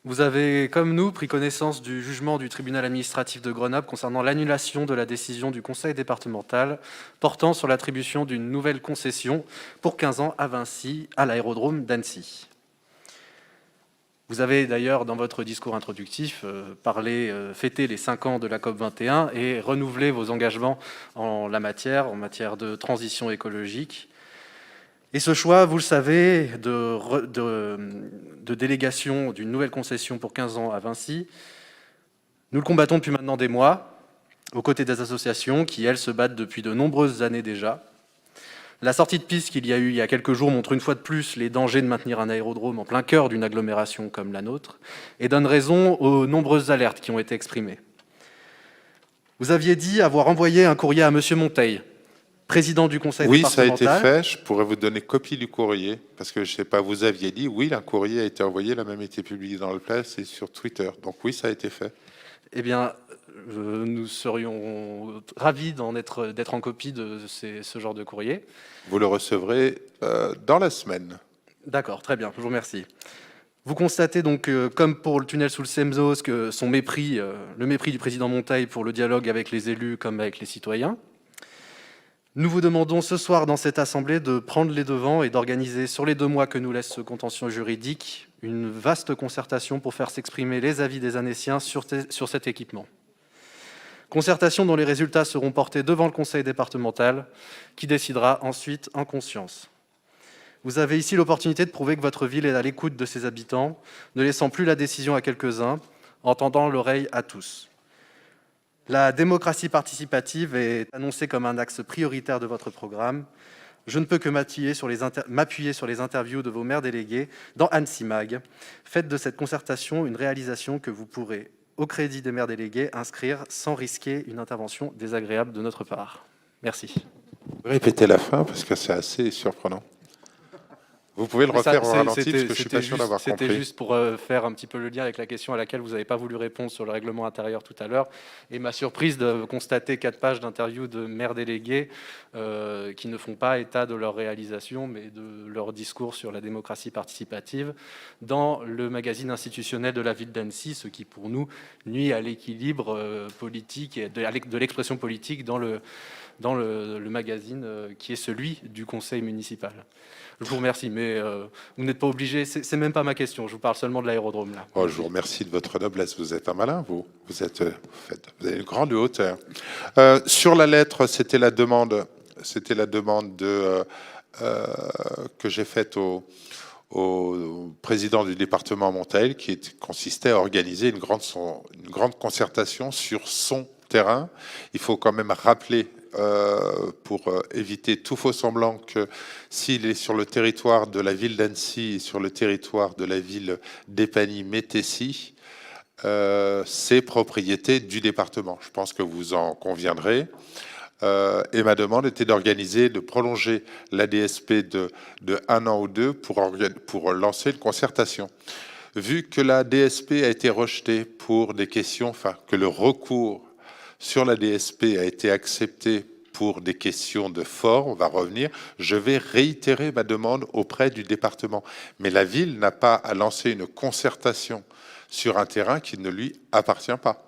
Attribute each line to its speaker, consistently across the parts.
Speaker 1: Vous avez, comme nous, pris connaissance du jugement du tribunal administratif de Grenoble concernant l'annulation de la décision du conseil départemental portant sur l'attribution d'une nouvelle concession pour 15 ans à Vinci, à l'aérodrome d'Annecy. Vous avez d'ailleurs, dans votre discours introductif, fêté les 5 ans de la COP21 et renouvelé vos engagements en matière de transition écologique. Et ce choix, vous le savez, de délégation d'une nouvelle concession pour 15 ans à Vinci, nous le combattons depuis maintenant des mois, aux côtés des associations qui, elles, se battent depuis de nombreuses années déjà. La sortie de piste qu'il y a eu il y a quelques jours montre une fois de plus les dangers de maintenir un aérodrome en plein cœur d'une agglomération comme la nôtre et donne raison aux nombreuses alertes qui ont été exprimées. Vous aviez dit avoir envoyé un courrier à M. Monteil, président du conseil départemental.
Speaker 2: Oui, ça a été fait. Je pourrais vous donner copie du courrier, parce que je ne sais pas, vous aviez dit, oui, un courrier a été envoyé, il a même été publié dans le presse et sur Twitter. Donc oui, ça a été fait.
Speaker 1: Eh bien, nous serions ravis d'être en copie de ce genre de courrier.
Speaker 2: Vous le recevrez dans la semaine.
Speaker 1: D'accord, très bien, je vous remercie. Vous constatez donc, comme pour le tunnel sous le Semzos, que le mépris du président Monteil pour le dialogue avec les élus comme avec les citoyens. Nous vous demandons ce soir dans cette assemblée de prendre les devants et d'organiser sur les 2 mois que nous laisse ce contentieux juridique une vaste concertation pour faire s'exprimer les avis des Annéciens sur cet équipement. Concertation dont les résultats seront portés devant le conseil départemental qui décidera ensuite en conscience. Vous avez ici l'opportunité de prouver que votre ville est à l'écoute de ses habitants, ne laissant plus la décision à quelques-uns, en tendant l'oreille à tous. La démocratie participative est annoncée comme un axe prioritaire de votre programme. Je ne peux que m'appuyer sur les interviews de vos maires délégués dans Annecy Mag. Faites de cette concertation une réalisation que vous pourrez, au crédit des maires délégués, inscrire sans risquer une intervention désagréable de notre part. Merci.
Speaker 2: Répétez la fin, parce que c'est assez surprenant. Vous pouvez le refaire en ralenti, parce que je ne suis pas sûr d'avoir compris.
Speaker 1: C'était juste pour faire un petit peu le lien avec la question à laquelle vous n'avez pas voulu répondre sur le règlement intérieur tout à l'heure. Et ma surprise de constater 4 pages d'interviews de maires délégués qui ne font pas état de leur réalisation, mais de leur discours sur la démocratie participative dans le magazine institutionnel de la ville d'Annecy, ce qui, pour nous, nuit à l'équilibre politique et de l'expression politique dans le magazine qui est celui du conseil municipal. Je vous remercie, mais vous n'êtes pas obligé, c'est même pas ma question, je vous parle seulement de l'aérodrome là.
Speaker 2: Oh, je vous remercie de votre noblesse, vous êtes un malin, vous avez une grande hauteur. Sur la lettre, c'était la demande que j'ai faite au président du département Monteil, qui consistait à organiser une grande concertation sur son terrain. Il faut quand même rappeler, pour éviter tout faux semblant, que s'il est sur le territoire de la ville d'Annecy et sur le territoire de la ville d'Épagny-Métessy, c'est propriété du département. Je pense que vous en conviendrez. Et ma demande était de prolonger la DSP de 1 an ou 2 pour lancer une concertation. Vu que la DSP a été rejetée pour des questions, que le recours sur la DSP a été accepté pour des questions de forme, on va revenir, je vais réitérer ma demande auprès du département. Mais la ville n'a pas à lancer une concertation sur un terrain qui ne lui appartient pas.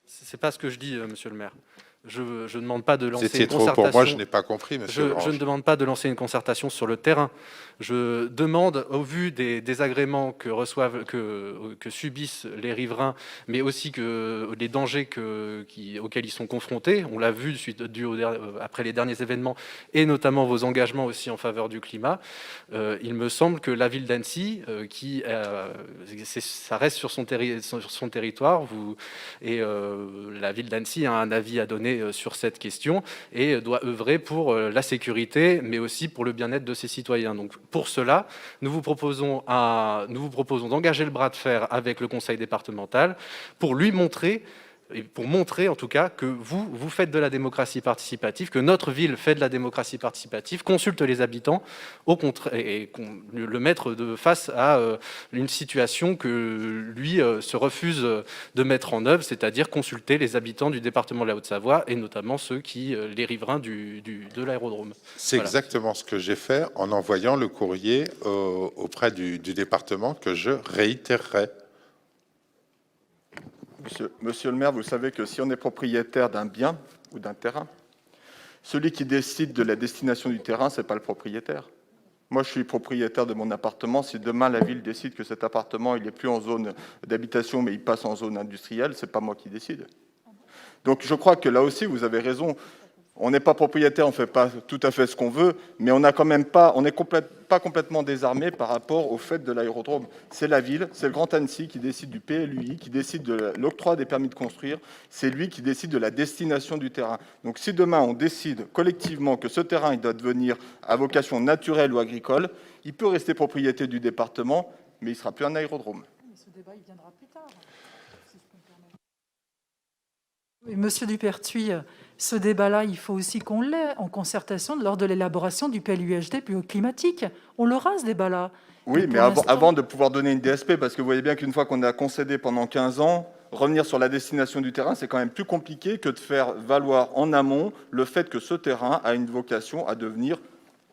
Speaker 1: C'est pas ce que je dis, monsieur le maire. Je ne demande pas de lancer une
Speaker 2: trop
Speaker 1: concertation.
Speaker 2: pour moi, je n'ai pas compris, monsieur.
Speaker 1: Je ne demande pas de lancer une concertation sur le terrain. Je demande, au vu des désagréments que subissent les riverains, mais aussi les dangers auxquels ils sont confrontés, on l'a vu après les derniers événements, et notamment vos engagements aussi en faveur du climat, il me semble que la ville d'Annecy, ça reste sur son territoire, et la ville d'Annecy a un avis à donner sur cette question et doit œuvrer pour la sécurité, mais aussi pour le bien-être de ses citoyens. Donc, pour cela, nous vous proposons d'engager le bras de fer avec le conseil départemental pour lui montrer et pour montrer en tout cas que vous faites de la démocratie participative, que notre ville fait de la démocratie participative, consulte les habitants, au contraire, et le mettre face à une situation que lui se refuse de mettre en œuvre, c'est-à-dire consulter les habitants du département de la Haute-Savoie, et notamment les riverains de l'aérodrome.
Speaker 2: C'est
Speaker 1: Voilà.
Speaker 2: exactement ce que j'ai fait en envoyant le courrier auprès du département que je réitérerai.
Speaker 3: Monsieur le maire, vous savez que si on est propriétaire d'un bien ou d'un terrain, celui qui décide de la destination du terrain, ce n'est pas le propriétaire. Moi, je suis propriétaire de mon appartement. Si demain la ville décide que cet appartement il n'est plus en zone d'habitation, mais il passe en zone industrielle, c'est pas moi qui décide. Donc, je crois que là aussi, vous avez raison. On n'est pas propriétaire, on ne fait pas tout à fait ce qu'on veut, mais on n'est pas complètement désarmé par rapport au fait de l'aérodrome. C'est la ville, c'est le Grand Annecy qui décide du PLUI, qui décide de l'octroi des permis de construire, c'est lui qui décide de la destination du terrain. Donc si demain on décide collectivement que ce terrain il doit devenir à vocation naturelle ou agricole, il peut rester propriété du département, mais il ne sera plus un aérodrome.
Speaker 4: Mais ce débat, il viendra plus tard, si je peux me permettre. Oui, Monsieur Dupertuis, ce débat-là, il faut aussi qu'on l'ait en concertation lors de l'élaboration du PLUHD climatique. On l'aura, ce débat-là.
Speaker 3: Oui, mais avant de pouvoir donner une DSP, parce que vous voyez bien qu'une fois qu'on a concédé pendant 15 ans, revenir sur la destination du terrain, c'est quand même plus compliqué que de faire valoir en amont le fait que ce terrain a une vocation à devenir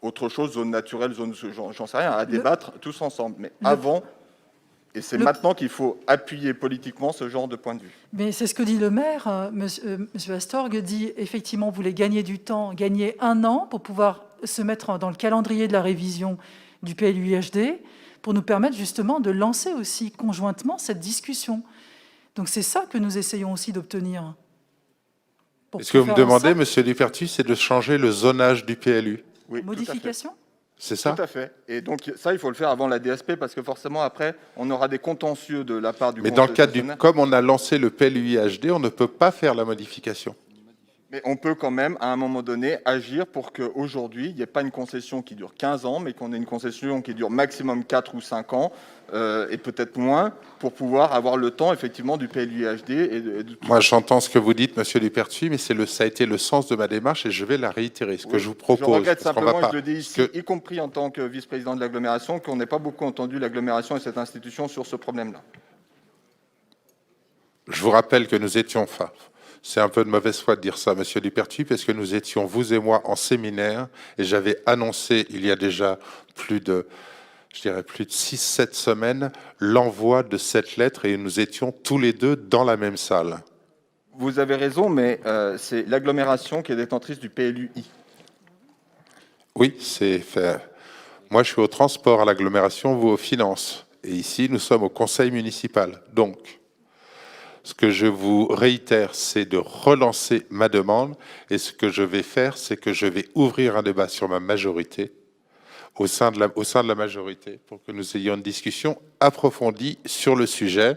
Speaker 3: autre chose, zone naturelle, zone, j'en sais rien, à débattre tous ensemble. Mais avant, et c'est maintenant qu'il faut appuyer politiquement ce genre de point de vue.
Speaker 4: Mais c'est ce que dit le maire, monsieur Astorg, dit effectivement, vous voulez gagner du temps, gagner 1 an pour pouvoir se mettre dans le calendrier de la révision du PLUHD, pour nous permettre justement de lancer aussi conjointement cette discussion. Donc c'est ça que nous essayons aussi d'obtenir.
Speaker 2: Ce que vous me demandez, monsieur Dupertuis, c'est de changer le zonage du PLU.
Speaker 3: Oui,
Speaker 4: modification ?
Speaker 2: C'est ça ?
Speaker 3: Tout à fait. Et donc ça, il faut le faire avant la DSP, parce que forcément, après, on aura des contentieux de la part du...
Speaker 2: Mais dans le cadre comme on a lancé le PLUI-HD, on ne peut pas faire la modification.
Speaker 3: Mais on peut quand même, à un moment donné, agir pour qu'aujourd'hui, il n'y ait pas une concession qui dure 15 ans, mais qu'on ait une concession qui dure maximum 4 ou 5 ans, et peut-être moins, pour pouvoir avoir le temps, effectivement, du PLUI-HD.
Speaker 2: Moi, j'entends ce que vous dites, monsieur Dupertuis, mais ça a été le sens de ma démarche, et je vais la réitérer. Ce que je vous propose...
Speaker 3: Je regrette simplement, et je le dis ici, y compris en tant que vice-président de l'agglomération, qu'on n'ait pas beaucoup entendu l'agglomération et cette institution sur ce problème-là.
Speaker 2: Je vous rappelle que nous étions... C'est un peu de mauvaise foi de dire ça, monsieur Dupertuis, parce que nous étions, vous et moi, en séminaire, et j'avais annoncé, il y a déjà plus de 6-7 semaines, l'envoi de cette lettre, et nous étions tous les deux dans la même salle.
Speaker 3: Vous avez raison, mais c'est l'agglomération qui est détentrice du PLUI.
Speaker 2: Oui, c'est fait. Moi, je suis au transport à l'agglomération, vous aux finances. Et ici, nous sommes au conseil municipal. Donc, ce que je vous réitère, c'est de relancer ma demande. Et ce que je vais faire, c'est que je vais ouvrir un débat sur ma majorité, au sein de la majorité, pour que nous ayons une discussion approfondie sur le sujet,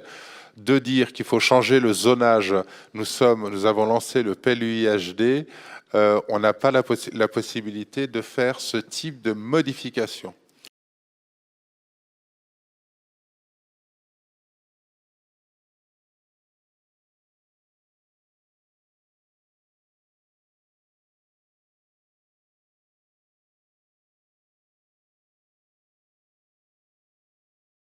Speaker 2: de dire qu'il faut changer le zonage. Nous avons lancé le PLUI-HD. On n'a pas la possibilité de faire ce type de modification.